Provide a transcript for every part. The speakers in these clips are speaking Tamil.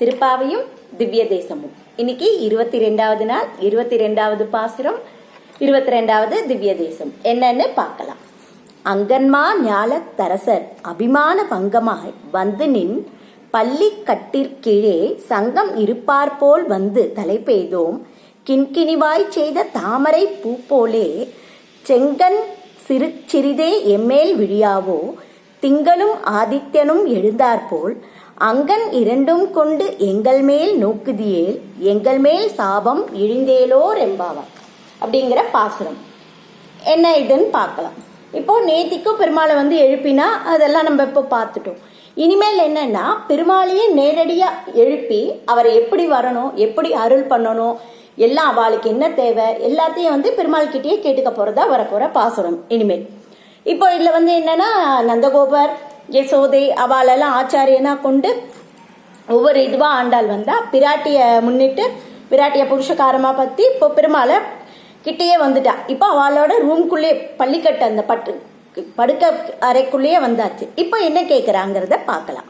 திருப்பாவையும் திவ்ய தேசமும். இன்னைக்கு 22வது நாள், 22வது பாசுரம், 22வது திவ்ய தேசம் என்னன்னு பார்க்கலாம். அங்கன்மா ஞால தரசர் அபிமான பங்கமாய் வந்து நின் பள்ளி கட்டிற்கீழே சங்கம் இருப்பார் போல் வந்து தலை பெய்தோம் கிண்கிணிவாய் செய்த தாமரை பூ போலே செங்கன் சிறிதே எம்மேல் விழியாவோ திங்களும் ஆதித்யனும் எழுந்தாற்போல் அங்கன் இரண்டும் கொண்டு எங்கள் மேல் நோக்குதியேல் எங்கள் மேல் சாபம் இழிந்தேலோ ரெம்பாவார் அப்படிங்கிற பாசுரம். என்ன இதுன்னு பார்க்கலாம். இப்போ நேத்திக்கும் பெருமாளை வந்து எழுப்பினா அதெல்லாம் நம்ம இப்போ பார்த்துட்டோம். இனிமேல் என்னன்னா பெருமாளையே நேரடியா எழுப்பி அவரை எப்படி வரணும், எப்படி அருள் பண்ணணும், எல்லாம் அவளுக்கு என்ன தேவை எல்லாத்தையும் வந்து பெருமாள் கிட்டேயே கேட்டுக்க போறதா வரப்போற பாசுரம் இனிமேல். இப்போ இதுல வந்து என்னன்னா நந்தகோபர், யசோதை அவளெல்லாம் ஆச்சாரியனா கொண்டு ஒவ்வொரு இதுவா ஆண்டாள் வந்தா பிராட்டிய முன்னிட்டு பிராட்டிய புருஷகாரமா பத்தி இப்போ பெருமாளை கிட்டேயே வந்துட்டா. இப்போ அவளோட ரூம்குள்ளேயே பள்ளிக்கட்டு அந்த படுக்க அறைக்குள்ளேயே வந்தாச்சு. இப்போ என்ன கேட்கிறாங்கிறத பார்க்கலாம்.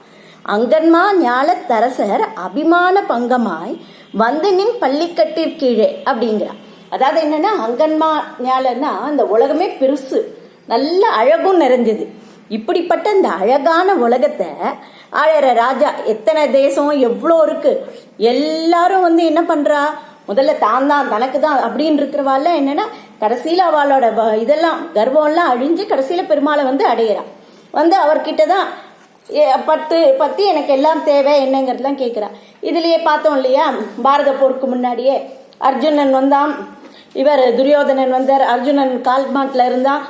அங்கன்மா ஞால தரசர் அபிமான பங்கமாய் வந்து நின் பள்ளிக்கட்டிற்கீழே அப்படிங்கிறா. அதாவது என்னன்னா அங்கன்மா ஞாலன்னா அந்த உலகமே பெருசு, நல்ல அழகும் நிறைஞ்சது. இப்படிப்பட்ட இந்த அழகான உலகத்தை ஆழற ராஜா, எத்தனை தேசம் எவ்வளோ இருக்கு, எல்லாரும் வந்து என்ன பண்றா, முதல்ல தான் தான் தனக்கு தான் அப்படின்னு இருக்கிறவாள் என்னன்னா கடைசியில அவளோட இதெல்லாம் கர்வம் எல்லாம் அழிஞ்சு கடைசியில பெருமாளை வந்து அடையிறா. வந்து அவர்கிட்டதான் பத்தி எனக்கு எல்லாம் தேவை என்னங்கிறதுலாம் கேட்கிறா. இதுலயே பார்த்தோம் இல்லையா, பாரத போருக்கு முன்னாடியே அர்ஜுனன் வந்தான், இவர் துரியோதனன் வந்தார், அர்ஜுனன் கால் மாட்டில் இருந்தான்,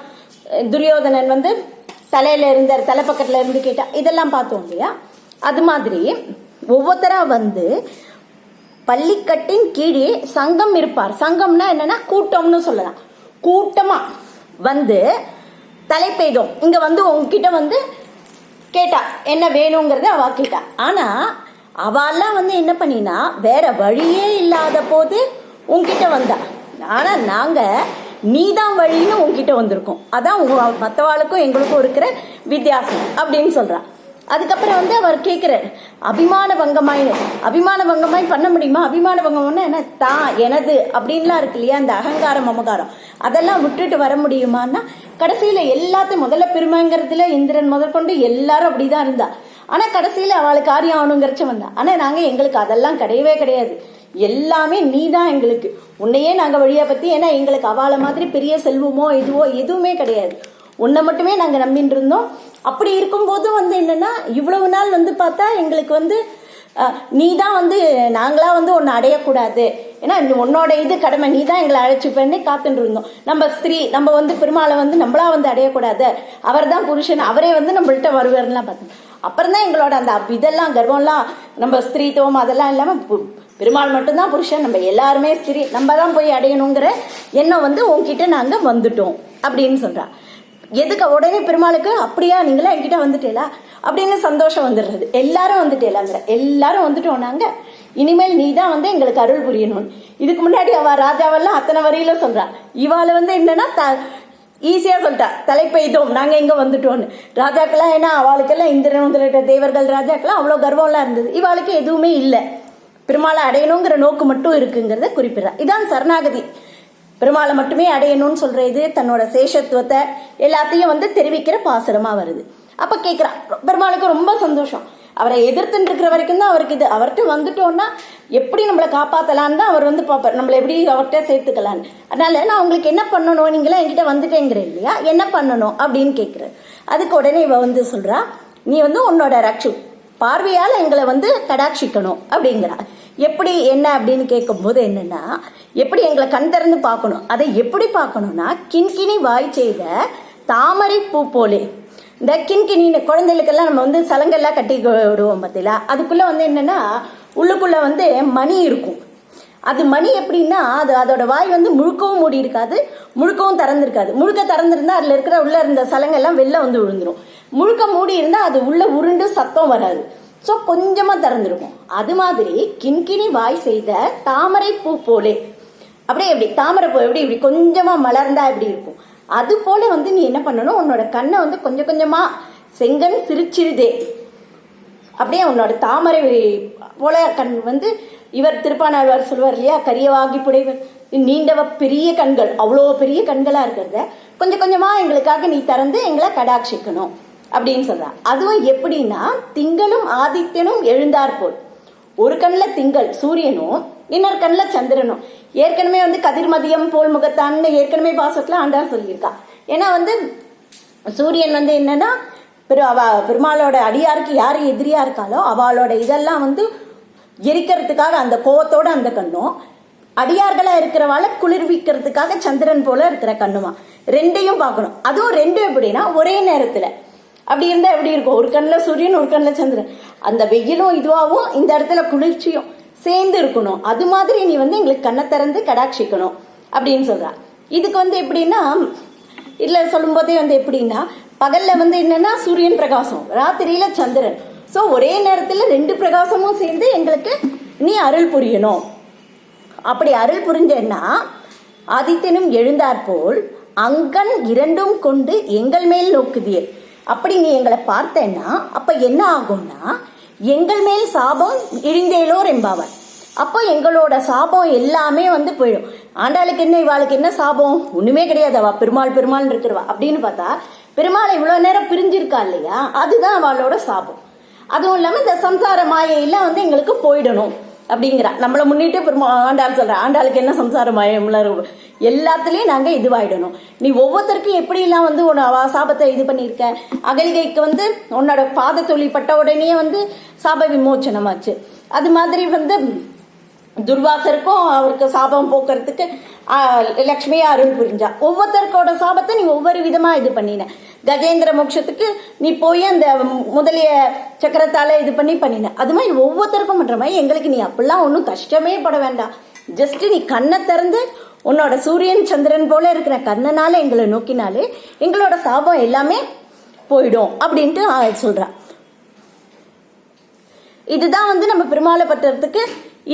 துரியோதனன் வந்து தலையில இருந்தார், தலைப்பக்கத்துல இருந்து கேட்டா, இதெல்லாம் பார்த்தோம் இல்லையா. அது மாதிரி ஒவ்வொருத்தரா வந்து பள்ளிக்கட்டின் கீழே சங்கம் இருப்பார். சங்கம்னா என்னன்னா கூட்டம்னு சொல்லலாம். கூட்டமா வந்து தலை பெய்தோம் இங்க வந்து உங்ககிட்ட வந்து கேட்டா என்ன வேணுங்கிறத அவ கேட்டா. ஆனா அவெல்லாம் வந்து என்ன பண்ணினா வேற வழியே இல்லாத போது உங்ககிட்ட வந்தா. ஆனா நாங்க நீதான் வழின்னு உங்ககிட்ட வந்திருக்கோம். அதான் மற்றவாளுக்கும் எங்களுக்கும் இருக்கிற வித்தியாசம் அப்படின்னு சொல்றா. அதுக்கப்புறம் வந்து அவர் கேட்கிறார் அபிமான பங்கமாய் பண்ண முடியுமா? அபிமான பங்கம்னா என்ன, தான் எனது அப்படின்லாம் இருக்கு இல்லையா, இந்த அகங்காரம் மமகாரம் அதெல்லாம் விட்டுட்டு வர முடியுமான்னா கடைசியில எல்லாத்தையும் முதல்ல பெருமைங்கிறதுல இந்திரன் முதற்கொண்டு எல்லாரும் அப்படிதான் இருந்தா. ஆனா கடைசியில அவளுக்கு காரியம் ஆகணுங்கிறச்ச வந்தா. ஆனா நாங்க எங்களுக்கு அதெல்லாம் கிடையவே கிடையாது, எல்லாமே நீதான் எங்களுக்கு, உன்னையே நாங்க வழியா பத்தி, ஏன்னா எங்களுக்கு அவளை மாதிரி பெரிய செல்வமோ இதுவோ எதுவுமே கிடையாது, உன்னை மட்டுமே நாங்க நம்பிட்டு இருந்தோம். அப்படி இருக்கும்போது வந்து என்னன்னா இவ்வளவு நாள் வந்து பார்த்தா எங்களுக்கு வந்து நீதான் வந்து நாங்களா வந்து உன்னை அடையக்கூடாது, ஏன்னா உன்னோட இது கடமை, நீதான் எங்களை அழைச்சிப்பேன்னு காத்துட்டு இருந்தோம். நம்ம ஸ்திரீ, நம்ம வந்து பெருமாளை வந்து நம்மளா வந்து அடையக்கூடாது, அவர் தான் புருஷன், அவரே வந்து நம்மள்கிட்ட வருவார்லாம் பார்த்தோம். அப்புறம் தான் எங்களோட அந்த இதெல்லாம் கர்வம்லாம், நம்ம ஸ்திரீத்துவம் அதெல்லாம் இல்லாம பெருமாள் மட்டும்தான் புருஷன், நம்ம எல்லாருமே ஸ்திரீ, நம்ம தான் போய் அடையணுங்கிற எண்ணம் வந்து உங்ககிட்ட நாங்க வந்துட்டோம் அப்படின்னு சொல்றா. எதுக்கு உடனே பெருமாளுக்கு அப்படியா நீங்களா என்கிட்ட வந்துட்டேலா அப்படின்னு சந்தோஷம் வந்துடுறது. எல்லாரும் வந்துட்டேலாங்கிற, எல்லாரும் வந்துட்டோம் நாங்க, இனிமேல் நீ தான் வந்து எங்களுக்கு அருள் புரியணும். இதுக்கு முன்னாடி அவ ராஜாவெல்லாம் அத்தனை வரையில சொல்றா, இவாளை வந்து என்னன்னா ஈஸியா சொல்லிட்டா தலை பெய்தோம் நாங்க எங்க வந்துட்டோம்னு. ராஜாக்கெல்லாம் ஏன்னா அவளுக்கெல்லாம் இந்திரன் முதலிட்ட தேவர்கள் ராஜாக்கெல்லாம் அவ்வளவு கர்வம்லாம் இருந்தது, இவாளுக்கு எதுவுமே இல்லை, பெருமாளை அடையணுங்கிற நோக்கு மட்டும் இருக்குங்கிறத குறிப்பிடுறா. இதான் சரணாகதி, பெருமாளை மட்டுமே அடையணும்னு சொல்ற இது தன்னோட சேஷத்துவத்தை எல்லாத்தையும் வந்து தெரிவிக்கிற பாசுரமா வருது. அப்ப கேட்கிறா, பெருமாளுக்கு ரொம்ப சந்தோஷம், அவரை எதிர்த்துட்டு இருக்கிற வரைக்கும் தான் அவருக்கு இது, அவர்கிட்ட வந்துட்டோம்னா எப்படி நம்மளை காப்பாத்தலான்னு தான் அவர் வந்து பார்ப்பார், நம்மளை எப்படி அவர்கிட்ட சேர்த்துக்கலான்னு. அதனால நான் உங்களுக்கு என்ன பண்ணணும், நீங்களா என்கிட்ட வந்துட்டேங்கிறேன் இல்லையா, என்ன பண்ணணும் அப்படின்னு கேட்கிறார். அதுக்கு உடனே இவ வந்து சொல்றா, நீ வந்து உன்னோட பார்வையால எங்களை வந்து கடாட்சிக்கணும் அப்படிங்கிறா. எப்படி என்ன அப்படின்னு கேட்கும்போது என்னன்னா, எப்படி எங்களை கண் திறந்து பார்க்கணும், அதை எப்படி பார்க்கணும்னா கிண்கிணி வாய் செய்த தாமரை பூ போலே. இந்த கிண்கிணின்னு குழந்தைகளுக்கெல்லாம் நம்ம வந்து சலங்கெல்லாம் கட்டி விடுவோம் பார்த்தீங்களா, அதுக்குள்ள வந்து என்னன்னா உள்ளுக்குள்ள வந்து மணி இருக்கும். அது மணி எப்படின்னா அதோட வாய் வந்து முழுக்கவும் மூடி இருக்காது, முழுக்கவும் திறந்திருக்காது. முழுக்க திறந்திருந்தா அதுல இருக்கிற உள்ள இருந்த சலங்கெல்லாம் வெளில வந்து விழுந்துரும். முழுக்க மூடி இருந்தா அது உள்ள உருண்டு சத்தம் வராது, ஸோ கொஞ்சமா திறந்திருக்கும். அது மாதிரி கிண்கிணி வாய் செய்த தாமரை பூ போலே, அப்படியே எப்படி தாமரை பூ எப்படி இப்படி கொஞ்சமா மலர்ந்தா எப்படி இருக்கும், அது போல வந்து நீ என்ன பண்ணணும், உன்னோட கண்ணை வந்து கொஞ்சம் கொஞ்சமா செங்கன் சிரிச்சிருதே அப்படியே உன்னோட தாமரை போல கண் வந்து இவர் திருப்பானாழ்வார் சொல்லுவார் இல்லையா, கரியவாகி புடைவர் நீண்டவ பெரிய கண்கள், அவ்வளோ பெரிய கண்களா இருக்கிறத கொஞ்சம் கொஞ்சமா எங்களுக்காக நீ திறந்து எங்களை கடாட்சிக்கணும் அப்படின்னு சொல்றான். அதுவும் எப்படின்னா, திங்களும் ஆதித்யனும் எழுந்தார் போல். ஒரு கண்ணில் திங்கள் சூரியனும் இன்னொரு கண்ணில் சந்திரனும். ஏற்கனவே வந்து கதிர்மதியம் போல் முகத்தான்னு ஏற்கனவே பாசத்துல ஆண்டார் சொல்லியிருக்கா. ஏன்னா வந்து சூரியன் வந்து என்னன்னா பெருமாளோட அடியாருக்கு யாரு எதிரியா இருக்காளோ அவளோட இதெல்லாம் வந்து எரிக்கிறதுக்காக அந்த கோவத்தோட அந்த கண்ணும், அடியார்களா இருக்கிறவாளை குளிர்விக்கிறதுக்காக சந்திரன் போல இருக்கிற கண்ணுமா, ரெண்டையும் பார்க்கணும். அதுவும் ரெண்டும் எப்படின்னா ஒரே நேரத்துல. அப்படி இருந்தா எப்படி இருக்கும், ஒரு கண்ணில் சூரியன் ஒரு கண்ணில் சந்திரன், அந்த வெயிலும் இதுவாகவும் இந்த இடத்துல குளிர்ச்சியும் சேர்ந்து இருக்கணும். அது மாதிரி நீ வந்து எங்களுக்கு கண்ணை திறந்து கடாட்சிக்கணும் அப்படின்னு சொல்றா. இதுக்கு வந்து எப்படின்னா, இதுல சொல்லும் போதே வந்து எப்படின்னா, பகல்ல வந்து என்னன்னா சூரியன் பிரகாசம், ராத்திரியில சந்திரன். ஸோ ஒரே நேரத்துல ரெண்டு பிரகாசமும் சேர்ந்து எங்களுக்கு நீ அருள் புரியணும். அப்படி அருள் புரிஞ்சேன்னா ஆதித்யனும் எழுந்தார் போல் அங்கன் இரண்டும் கொண்டு எங்கள் மேல் நோக்குதியே. அப்படி நீ எங்களை பார்த்தேன்னா அப்ப என்ன ஆகும்னா, எங்கள் மேல் சாபம் இழிந்தேலோர் என்பாவர். அப்போ எங்களோட சாபம் எல்லாமே வந்து போயிடும். ஆண்டாளுக்கு என்ன இவாளுக்கு என்ன சாபம், ஒண்ணுமே கிடையாது, அவ பெருமாள் பெருமாள் இருக்கிறவா. அப்படின்னு பார்த்தா பெருமாளை இவ்வளவு நேரம் பிரிஞ்சிருக்கா இல்லையா, அதுதான் அவளோட சாபம். அதுவும் இல்லாம இந்த சம்சார மாயையில வந்து எங்களுக்கு போயிடணும் அப்படிங்கிறா. நம்மளை முன்னிட்டு ஆண்டாள் சொல்ற, ஆண்டாளுக்கு என்ன சம்சார மாயம், எல்லாத்துலயும் நாங்க இதுவாயிடணும். நீ ஒவ்வொருத்தருக்கும் எப்படி எல்லாம் வந்து உன்னோட சாபத்தை இது பண்ணிருக்க. அகலிகைக்கு வந்து உன்னோட பாத தொழில் பட்ட உடனே வந்து சாப விமோச்சனமாச்சு. அது மாதிரி வந்து துர்வாசருக்கும் அவருக்கு சாபம் போக்குறதுக்கு லக்ஷ்மியா அருள் புரிஞ்சா. ஒவ்வொருத்தருக்கோட சாபத்தை நீ ஒவ்வொரு விதமா இது பண்ணின. கஜேந்திர மோட்சத்துக்கு நீ போய் அந்த முதலிய சக்கரத்தால இது பண்ணின. அது மாதிரி ஒவ்வொருத்தருக்கும் பண்ற மாதிரி எங்களுக்கு நீ அப்படிலாம் ஒன்றும் கஷ்டமே பட வேண்டாம். ஜஸ்ட் நீ கண்ணை திறந்து உன்னோட சூரியன் சந்திரன் போல இருக்கிற கண்ணனால எங்களை நோக்கினாலே எங்களோட சாபம் எல்லாமே போயிடும் அப்படின்ட்டு சொல்றா. இதுதான் வந்து நம்ம பெருமாளை பற்றுறதுக்கு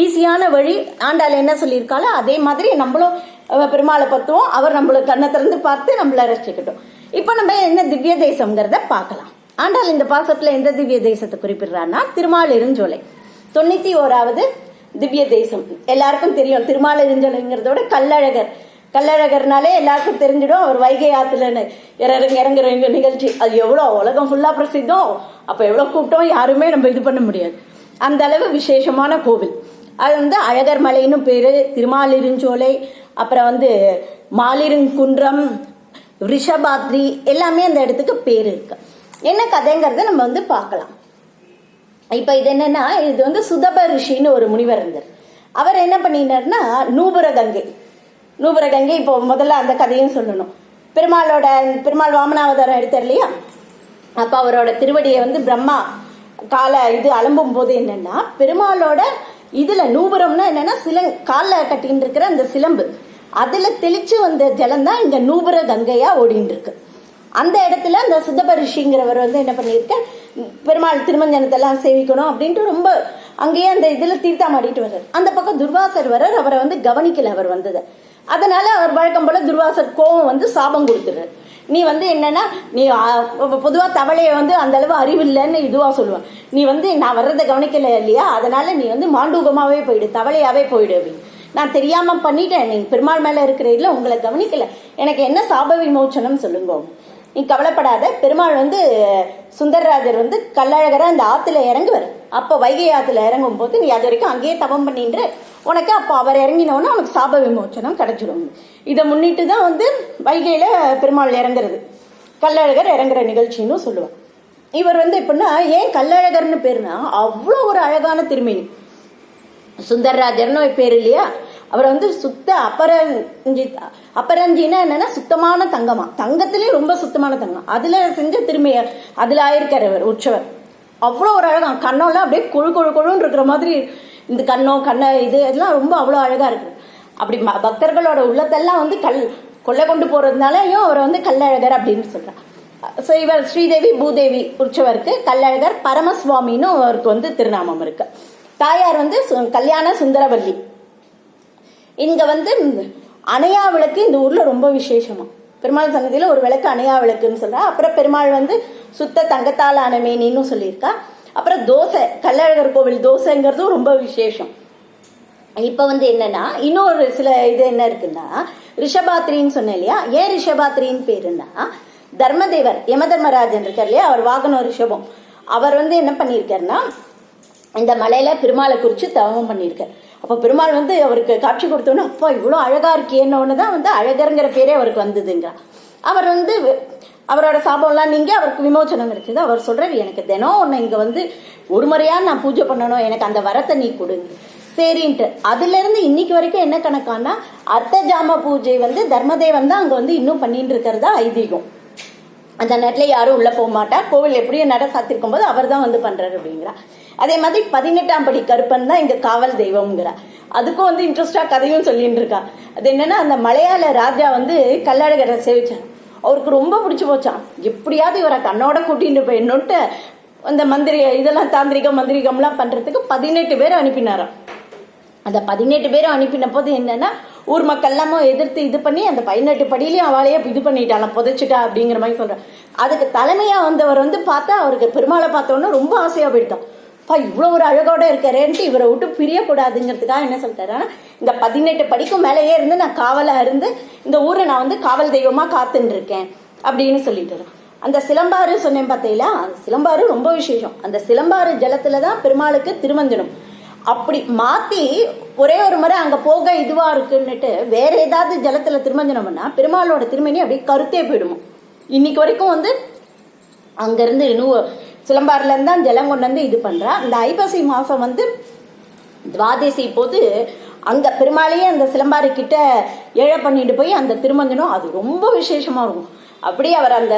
ஈஸியான வழி. ஆண்டாள் என்ன சொல்லியிருக்காளோ அதே மாதிரி நம்மளும் பெருமாளை பத்துவோம், அவர் நம்மளுக்கு கண்ணை திறந்து பார்த்து நம்மள ரசிக்கட்டும். இப்ப நம்ம என்ன திவ்ய தேசம்ங்கிறத பார்க்கலாம். ஆண்டாள் இந்த பாசத்துல எந்த திவ்ய தேசத்தை குறிப்பிடுறான்னா, திருமாலிருஞ்சோலை 91வது திவ்ய தேசம். எல்லாருக்கும் தெரியும் திருமாலிருஞ்சோலைங்கிறதோட கள்ளழகர். கள்ளழகர்னாலே எல்லாருக்கும் தெரிஞ்சிடும், அவர் வைகை ஆத்துல இறங்குற நிகழ்ச்சி அது எவ்வளவு உலகம் ஃபுல்லா பிரசித்தம். அப்ப எவ்வளவு கூட்டம் யாருமே நம்ம இது பண்ண முடியாது, அந்த அளவு விசேஷமான கோவில். அது வந்து அழகர் மலைன்னு பேரு, திருமாலிருஞ்சோலை, அப்புறம் வந்து மாலிருங்குன்றம், ரிஷபாத்ரி எல்லாமே அந்த இடத்துக்கு பேர் இருக்கு. என்ன கதைங்கிறத நம்ம வந்து பார்க்கலாம். இப்ப இது என்னன்னா, இது வந்து சுதப ரிஷின்னு ஒரு முனிவர் இருந்தார். அவர் என்ன பண்ணினார்னா, நூபுர கங்கை இப்போ முதல்ல அந்த கதையும் சொல்லணும். பெருமாள் வாமனாவதாரம் எடுத்தார் இல்லையா, அப்ப அவரோட திருவடியை வந்து பிரம்மா இது அலம்பும் போது என்னன்னா, பெருமாளோட இதுல நூபுரம்னா என்னன்னா காலில் கட்டின்னு இருக்கிற அந்த சிலம்பு, அதுல தெளிச்சு வந்த ஜலம் தான் இங்க நூபுர கங்கையா ஓடிட்டு இருக்கு. அந்த இடத்துல அந்த சுதப ரிஷிங்கிறவர் வந்து என்ன பண்ணிருக்க, பெருமாள் திருமஞ்சனத்தெல்லாம் சேவிக்கணும் அப்படின்ட்டு ரொம்ப அங்கேயே அந்த இதுல தீர்த்தாமாடிட்டு வர்றாரு. அந்த பக்கம் துர்வாசர் வர்றார், அவரை வந்து கவனிக்கல அவர் வந்தது. அதனால அவர் வழக்கம் போல துர்வாசர் கோவம் வந்து சாபம் கொடுத்துறாரு. நீ வந்து என்னன்னா, நீ பொதுவா தவளையை வந்து அந்த அளவு அறிவு இல்லைன்னு இதுவா சொல்லுவான். நீ வந்து நான் வர்றதை கவனிக்கல இல்லையா, அதனால நீ வந்து மாண்டூகமாவே போயிடு, தவளையாவே போயிடு அப்படின்னு. நான் தெரியாம பண்ணிட்டேன், நீ பெருமாள் மேல இருக்கிற இதுல உங்களை கவனிக்கல, எனக்கு என்ன சாப விமோச்சனம் சொல்லுங்க. நீ கவலைப்படாத, பெருமாள் வந்து சுந்தரராஜர் வந்து கள்ளழகரா அந்த ஆத்துல இறங்குவார். அப்ப வைகை ஆத்துல இறங்கும் போது நீ அது வரைக்கும் அங்கேயே தவம் பண்ணிட்டு உனக்கு அப்போ அவர் இறங்கினோன்னா உனக்கு சாப விமோச்சனம் கிடைச்சிடும். இதை முன்னிட்டு தான் வந்து வைகையில பெருமாள் இறங்குறது, கள்ளழகர் இறங்குற நிகழ்ச்சின்னு சொல்லுவார். இவர் வந்து எப்படின்னா, ஏன் கள்ளழகர்னு பேருனா, அவ்வளோ ஒரு அழகான திருமேனி. சுந்தரராஜர்னு பேர் இல்லையா, அவர் வந்து சுத்த அப்பரஞ்சின்னா என்னன்னா சுத்தமான தங்கமா, தங்கத்திலேயே ரொம்ப சுத்தமான தங்கம், அதுல செஞ்ச திருமைய அதுல ஆயிருக்காரு அவர் உற்சவர். அவ்வளோ ஒரு அழகா, கண்ணெல்லாம் அப்படியே கொழுன்னு இருக்கிற மாதிரி, இந்த கண்ணை இது எல்லாம் ரொம்ப அவ்வளோ அழகா இருக்கு. அப்படி பக்தர்களோட உள்ளத்தெல்லாம் வந்து கொள்ளை கொண்டு போறதுனாலயும் அவரை வந்து கள்ளழகர் அப்படின்னு சொல்றாங்க. ஸோ இவர் ஸ்ரீதேவி பூதேவி உற்சவருக்கு கள்ளழகர் பரமசுவாமின்னு அவருக்கு வந்து திருநாமம் இருக்கு. தாயார் வந்து கல்யாண சுந்தரவல்லி. இங்க வந்து அணையா விளக்கு இந்த ஊர்ல ரொம்ப விசேஷமா, பெருமாள் சன்னதியில ஒரு விளக்கு அணையா விளக்குன்னு சொல்றா. அப்புறம் பெருமாள் வந்து சுத்த தங்கத்தால் ஆன மேனின்னு சொல்லியிருக்கா. அப்புறம் தோசை, கள்ளழகர் கோவில் தோசைங்கிறதும் ரொம்ப விசேஷம். இப்ப என்னன்னா இன்னொரு சில இது என்ன இருக்குன்னா, ரிஷபாத்திரின்னு சொன்னேன் இல்லையா. ஏன் ரிஷபாத்திரின்னு பேருன்னா, தர்மதேவர் யம தர்மராஜன் இருக்கார் இல்லையா, அவர் வாகனம் ரிஷபம். அவர் என்ன பண்ணியிருக்காருன்னா, இந்த மலையில பெருமாளை குறிச்சு தவம் பண்ணியிருக்கார். அப்ப பெருமாள் அவருக்கு காட்சி கொடுத்தோன்னு, அப்பா இவ்வளவு அழகா இருக்கேன்னு தான் அழகருங்கிற பேரே அவருக்கு வந்ததுங்க. அவர் அவரோட சாபம்லாம் நீங்க அவருக்கு விமோச்சனம் கிடைச்சது. அவர் சொல்றாரு, எனக்கு தினம் உன்னை இங்க ஒரு முறையா நான் பூஜை பண்ணணும், எனக்கு அந்த வரத்தை நீ கொடுங்க. சரின்ட்டு அதுல இருந்து இன்னைக்கு வரைக்கும் என்ன கணக்கானா, அர்த்த ஜாம பூஜை தர்மதேவன் தான் அங்க இன்னும் பண்ணிட்டு இருக்கிறதா ஐதீகம். அந்த நேரத்துல யாரும் உள்ள போக மாட்டார். கோவில் எப்படியும் நட சாத்திருக்கும் போது அவர் தான் பண்றாரு அப்படிங்கிறா. அதே மாதிரி 18ஆம் படி கருப்பன் தான் இங்க காவல் தெய்வம்ங்கிறா. அதுக்கும் இன்ட்ரெஸ்டா கதையும் சொல்லிட்டு இருக்கா. அது என்னன்னா, அந்த மலையாள ராஜா கள்ளழகரை சேவிச்சார். அவருக்கு ரொம்ப பிடிச்சு போச்சான். எப்படியாவது இவரை தன்னோட கூட்டிட்டு போயிடணும்ட்டு அந்த இதெல்லாம் மந்திரிகம்லாம் பண்றதுக்கு 18 பேர் அனுப்பினாராம். அந்த 18 பேரும் அனுப்பின போது என்னன்னா, ஊர் மக்கள் எல்லாமும் எதிர்த்து இது பண்ணி அந்த 18 படியிலையும் அவளையே இது பண்ணிட்டாலாம், புதைச்சிட்டா அப்படிங்கிற மாதிரி சொல்றான். அதுக்கு தலைமையா வந்தவர் பார்த்தா, அவருக்கு பெருமாளை பார்த்தோன்னா ரொம்ப ஆசையா போயிட்டான். இவ்வளவு ஒரு அழகோட இருக்காரேன்ட்டு இவரை விட்டு பிரியக்கூடாதுங்கிறதுக்காக என்ன சொல்லிட்டாரு, இந்த 18 படிக்கும் மேலேயே இருந்து நான் காவலா இருந்து இந்த ஊரை நான் காவல் தெய்வமா காத்துன்னு இருக்கேன் அப்படின்னு சொல்லிட்டு. அந்த சிலம்பாறு சொன்னேன் பார்த்தீங்களா, அந்த சிலம்பாறு ரொம்ப விசேஷம். அந்த சிலம்பாறு ஜலத்துலதான் பெருமாளுக்கு திருமஞ்சனம். அப்படி மாத்தி ஒரே ஒரு முறை அங்க போக இதுவா இருக்குன்னுட்டு வேற ஏதாவது ஜலத்துல திருமஞ்சனம் பண்ணா பெருமாளோட திருமணி அப்படியே கருத்தே போயிடுமா. இன்னைக்கு வரைக்கும் அங்க இருந்து இன்னும் சிலம்பாறுல இருந்தா ஜலம் கொண்டு இது பண்றா. இந்த ஐப்பசி மாசம் துவாதசி போது அங்க பெருமாளையே அந்த சிலம்பாறு கிட்ட ஏழை பண்ணிட்டு போய் அந்த திருமஞ்சனம் அது ரொம்ப விசேஷமா இருக்கும். அப்படியே அவர் அந்த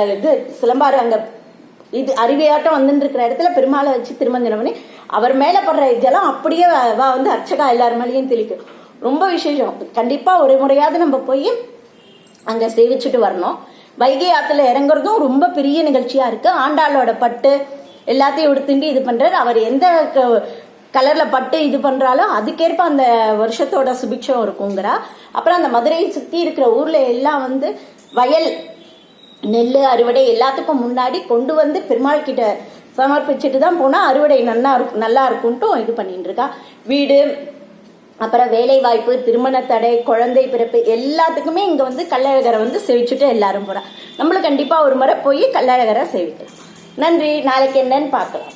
சிலம்பாறு அங்க அருவியாட்டம் இருக்கிற இடத்துல பெருமாளை வச்சு திருமஞ்சனம் பண்ணி அவர் மேல படுற இதெல்லாம் அப்படியே அர்ச்சகா எல்லார் மேலேயும் தெளிக்கும். ரொம்ப விசேஷம். கண்டிப்பா ஒரு முறையாவது நம்ம போய் அங்க சேவிச்சுட்டு வரணும். வைகை ஆத்துல இறங்குறதும் ரொம்ப பெரிய நிகழ்ச்சியா இருக்கு. ஆண்டாளோட பட்டு எல்லாத்தையும் எடுத்துட்டு இது பண்றாரு. அவர் எந்த கலர்ல பட்டு இது பண்றாலும் அதுக்கேற்ப அந்த வருஷத்தோட சுபிக்ஷம் இருக்குங்கிறா. அப்புறம் அந்த மதுரையை சுத்தி இருக்கிற ஊர்ல எல்லாம் வயல் நெல் அறுவடை எல்லாத்துக்கும் முன்னாடி கொண்டு பெருமாள் கிட்ட சமர்ப்பிச்சுட்டு தான் போனா அறுவடை நல்லா இருக்கும்ட்டு இது பண்ணிட்டு இருக்கா. வீடு, அப்புறம் வேலை வாய்ப்பு, திருமண தடை, குழந்தை பிறப்பு எல்லாத்துக்குமே இங்க கள்ளழகரை சேவிச்சுட்டு எல்லாரும் போறா. நம்மளும் கண்டிப்பா ஒரு முறை போய் கள்ளழகரை சேவிக்கலாம். நன்றி. நாளைக்கு என்னன்னு பார்க்கலாம்.